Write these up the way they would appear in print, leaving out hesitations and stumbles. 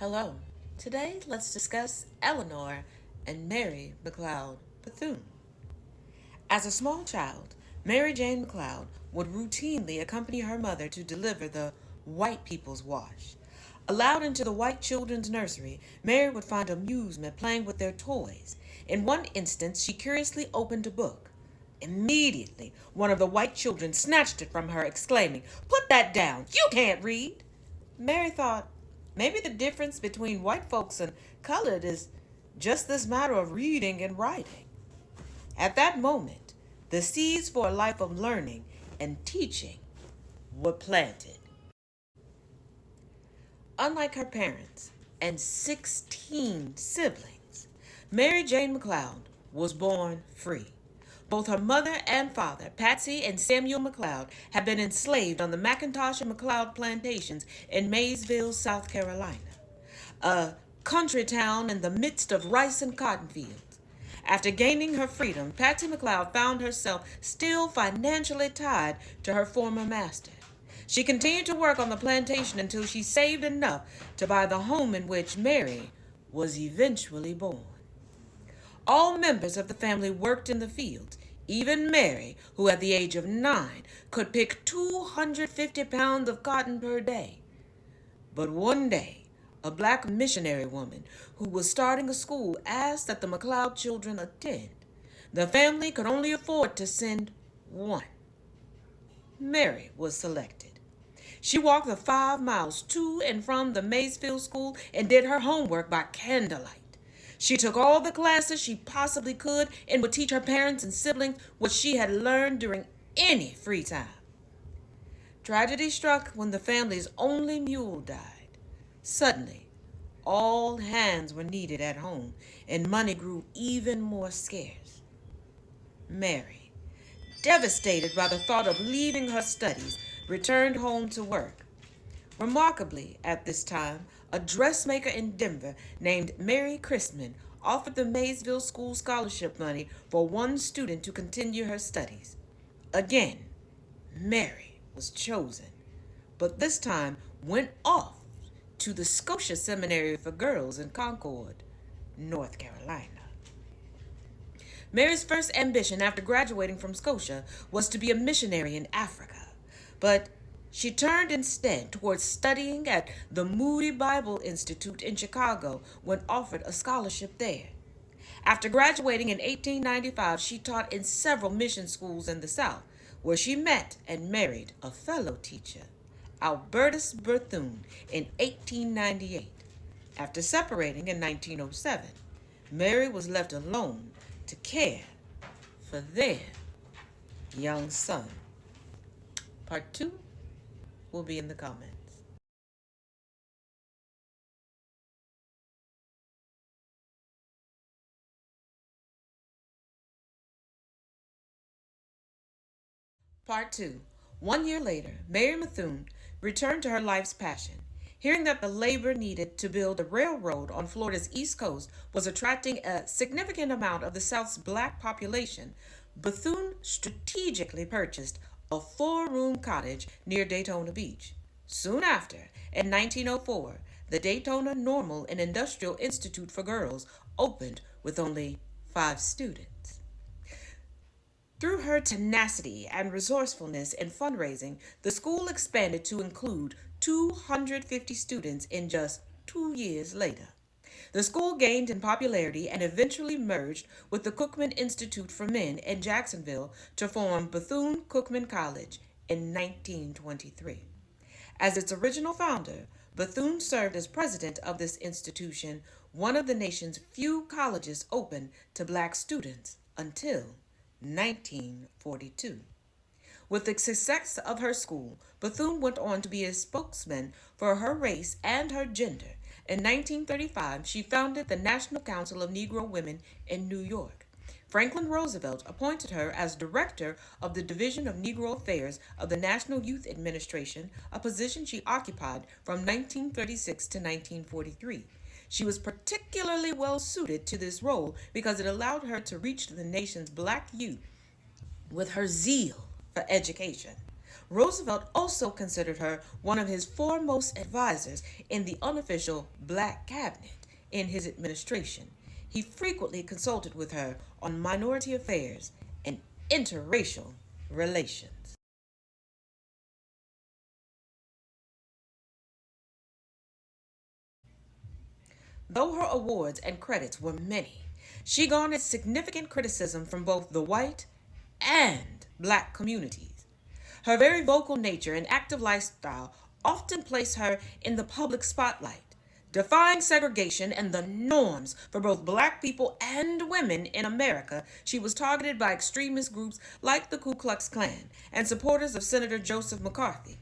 Hello. Today, let's discuss Eleanor and Mary McLeod Bethune. As a small child, Mary Jane McLeod would routinely accompany her mother to deliver the white people's wash. Allowed into the white children's nursery, Mary would find amusement playing with their toys. In one instance, she curiously opened a book. Immediately, one of the white children snatched it from her, exclaiming, "Put that down! You can't read!" Mary thought, maybe the difference between white folks and colored is just this matter of reading and writing. At that moment, the seeds for a life of learning and teaching were planted. Unlike her parents and 16 siblings, Mary Jane McLeod was born free. Both her mother and father, Patsy and Samuel McLeod, had been enslaved on the McIntosh and McLeod plantations in Maysville, South Carolina, a country town in the midst of rice and cotton fields. After gaining her freedom, Patsy McLeod found herself still financially tied to her former master. She continued to work on the plantation until she saved enough to buy the home in which Mary was eventually born. All members of the family worked in the fields. Even Mary, who at the age of 9 could pick 250 pounds of cotton per day. But one day, a black missionary woman who was starting a school asked that the McLeod children attend. The family could only afford to send one. Mary was selected. She walked the 5 miles to and from the Maysville school and did her homework by candlelight. She took all the classes she possibly could and would teach her parents and siblings what she had learned during any free time. Tragedy struck when the family's only mule died. Suddenly, all hands were needed at home, and money grew even more scarce. Mary, devastated by the thought of leaving her studies, returned home to work. Remarkably, at this time, a dressmaker in Denver named Mary Christman offered the Maysville School scholarship money for one student to continue her studies. Again, Mary was chosen, but this time went off to the Scotia Seminary for Girls in Concord, North Carolina. Mary's first ambition after graduating from Scotia was to be a missionary in Africa, but she turned instead towards studying at the Moody Bible Institute in Chicago when offered a scholarship there. After graduating in 1895, she taught in several mission schools in the South, where she met and married a fellow teacher, Albertus Bethune, in 1898. After separating in 1907, Mary was left alone to care for their young son. Part 2 will be in the comments. Part 2. 1 year later, Mary Bethune returned to her life's passion. Hearing that the labor needed to build a railroad on Florida's east coast was attracting a significant amount of the South's black population, Bethune strategically purchased a 4-room cottage near Daytona Beach. Soon after, in 1904, the Daytona Normal and Industrial Institute for Girls opened with only 5 students. Through her tenacity and resourcefulness in fundraising, the school expanded to include 250 students in just 2 years later. The school gained in popularity and eventually merged with the Cookman Institute for Men in Jacksonville to form Bethune-Cookman College in 1923. As its original founder, Bethune served as president of this institution, one of the nation's few colleges open to black students until 1942. With the success of her school, Bethune went on to be a spokesman for her race and her gender. In 1935, she founded the National Council of Negro Women in New York. Franklin Roosevelt appointed her as director of the Division of Negro Affairs of the National Youth Administration, a position she occupied from 1936 to 1943. She was particularly well suited to this role because it allowed her to reach the nation's black youth with her zeal for education. Roosevelt also considered her one of his foremost advisors in the unofficial Black cabinet in his administration. He frequently consulted with her on minority affairs and interracial relations. Though her awards and credits were many, she garnered significant criticism from both the white and black communities. Her very vocal nature and active lifestyle often place her in the public spotlight, defying segregation and the norms for both black people and women in America. She was targeted by extremist groups like the Ku Klux Klan and supporters of Senator Joseph McCarthy.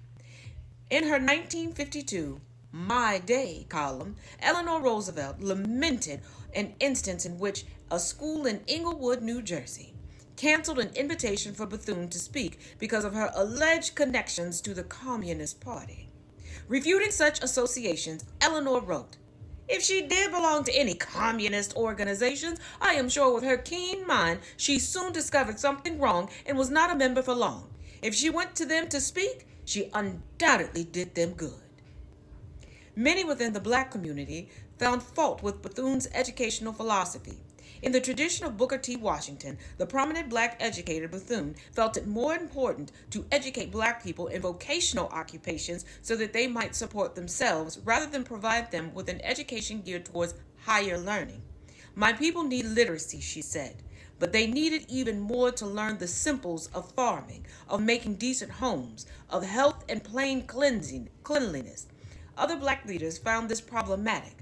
In her 1952 My Day column, Eleanor Roosevelt lamented an instance in which a school in Englewood, New Jersey, canceled an invitation for Bethune to speak because of her alleged connections to the Communist Party. Refuting such associations, Eleanor wrote, "If she did belong to any communist organizations, I am sure with her keen mind she soon discovered something wrong and was not a member for long. If she went to them to speak, she undoubtedly did them good." Many within the black community found fault with Bethune's educational philosophy. In the tradition of Booker T. Washington, the prominent black educator Bethune felt it more important to educate black people in vocational occupations so that they might support themselves rather than provide them with an education geared towards higher learning. "My people need literacy," she said, "but they needed even more to learn the simples of farming, of making decent homes, of health and plain cleanliness." Other black leaders found this problematic.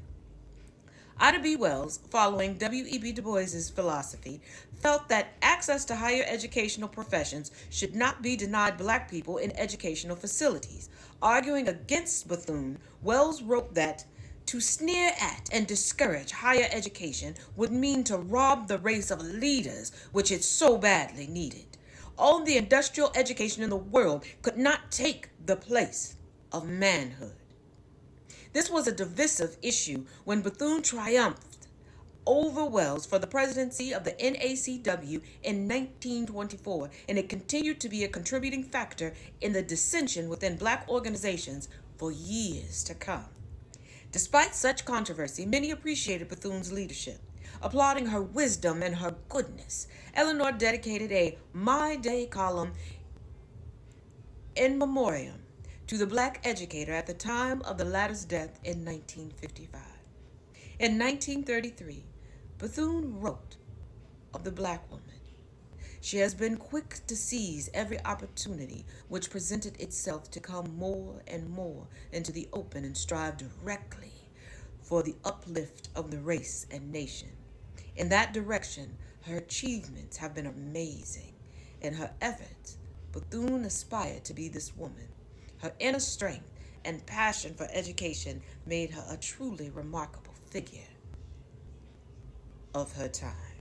Ida B. Wells, following W.E.B. Du Bois's philosophy, felt that access to higher educational professions should not be denied black people in educational facilities. Arguing against Bethune, Wells wrote that to sneer at and discourage higher education would mean to rob the race of leaders which it so badly needed. All the industrial education in the world could not take the place of manhood. This was a divisive issue when Bethune triumphed over Wells for the presidency of the NACW in 1924, and it continued to be a contributing factor in the dissension within black organizations for years to come. Despite such controversy, many appreciated Bethune's leadership. Applauding her wisdom and her goodness, Eleanor dedicated a My Day column in memoriam to the black educator at the time of the latter's death in 1955. In 1933, Bethune wrote of the black woman, "She has been quick to seize every opportunity which presented itself to come more and more into the open and strive directly for the uplift of the race and nation. In that direction, her achievements have been amazing. In her efforts, Bethune aspired to be this woman. Her inner strength and passion for education made her a truly remarkable figure of her time."